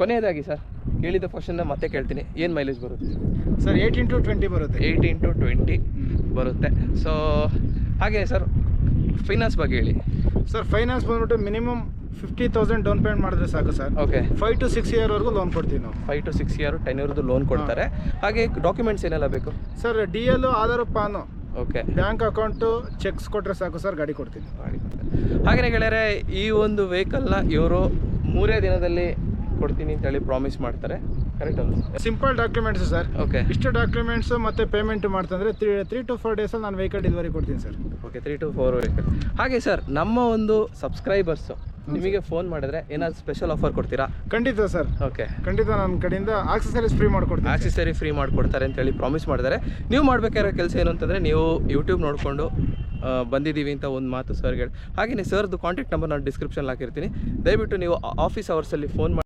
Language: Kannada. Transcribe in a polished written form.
ಕೊನೆಯದಾಗಿ ಸರ್ ಕೇಳಿದ ಕ್ವಶನ್ನ ಮತ್ತೆ ಕೇಳ್ತೀನಿ, ಏನು ಮೈಲೇಜ್ ಬರುತ್ತೆ ಸರ್? 8 × 20 ಬರುತ್ತೆ. 8 × 20 ಬರುತ್ತೆ. ಸೊ ಹಾಗೆ ಸರ್ ಫೈನಾನ್ಸ್ ಬಗ್ಗೆ ಹೇಳಿ ಸರ್. ಫೈನಾನ್ಸ್ ಬಂದ್ಬಿಟ್ಟು ಮಿನಿಮಮ್ 50,000 ಡೌನ್ ಪೇಮೆಂಟ್ ಮಾಡಿದ್ರೆ ಸಾಕು ಸರ್. ಓಕೆ. 5 to 6 ಇಯರ್ವರೆಗೂ ಲೋನ್ ಕೊಡ್ತೀವಿ ನಾವು. 5 to 6 ಇಯರ್ 10 ಇಯರ್ದು ಲೋನ್ ಕೊಡ್ತಾರೆ. ಹಾಗೆ ಡಾಕ್ಯುಮೆಂಟ್ಸ್ ಏನೆಲ್ಲ ಬೇಕು sir? DL, Aadhaar, pan, okay, bank account, cheques ಕೊಟ್ಟರೆ ಸಾಕು ಸರ್, ಗಾಡಿ ಕೊಡ್ತೀನಿ. ಹಾಗೆಯೇ ಗೆಳೆಯರೆ, ಈ ಒಂದು ವೆಹಿಕಲ್ನ ಇವರು 3 ದಿನದಲ್ಲಿ ಕೊಡ್ತೀನಿ ಅಂತೇಳಿ ಪ್ರಾಮಿಸ್ ಮಾಡ್ತಾರೆ. ಕರೆಕ್ಟ್ ಅಲ್ಲ? Simple documents sir. ಓಕೆ. ಇಷ್ಟು ಡಾಕ್ಯುಮೆಂಟ್ಸು ಮತ್ತು ಪೇಮೆಂಟ್ ಮಾಡ್ತಂದರೆ 3 to 4 ಡೇಸಲ್ಲಿ ನಾನು ವೆಹಿಕಲ್ ಡೆಲಿವರಿ ಕೊಡ್ತೀನಿ ಸರ್. Okay, 3 to 4 vehicle. ಹಾಗೆ ಸರ್, ನಮ್ಮ ಒಂದು ಸಬ್ಸ್ಕ್ರೈಬರ್ಸು ನಿಮಗೆ ಫೋನ್ ಮಾಡಿದ್ರೆ ಏನಾದ್ರು ಸ್ಪೆಷಲ್ ಆಫರ್ ಕೊಡ್ತೀರಾ? ಖಂಡಿತ ಸರ್. ಓಕೆ, ಖಂಡಿತ ನನ್ನ ಕಡೆಯಿಂದ ಆಕ್ಸೆಸರೀಸ್ ಫ್ರೀ ಮಾಡಿಕೊಡ್ತೀನಿ. ಆಕ್ಸೆಸರಿ ಫ್ರೀ ಮಾಡಿಕೊಡ್ತಾರೆ ಅಂತೇಳಿ ಪ್ರಾಮಿಸ್ ಮಾಡಿದ್ದಾರೆ. ನೀವು ಮಾಡಬೇಕಾಗಿರೋ ಕೆಲಸ ಏನು ಅಂತಂದರೆ, ನೀವು ಯೂಟ್ಯೂಬ್ ನೋಡಿಕೊಂಡು ಬಂದಿದ್ದೀವಿ ಅಂತ ಒಂದು ಮಾತು ಸರ್ಗೆ. ಹಾಗೆಯೇ ಸರ್ದು ಕಾಂಟ್ಯಾಕ್ಟ್ ನಂಬರ್ ನಾನು ಡಿಸ್ಕ್ರಿಪ್ಷನ್ ಹಾಕಿರ್ತೀನಿ. ದಯವಿಟ್ಟು ನೀವು ಆಫೀಸ್ ಅವರ್ಸಲ್ಲಿ ಫೋನ್ ಮಾಡಿ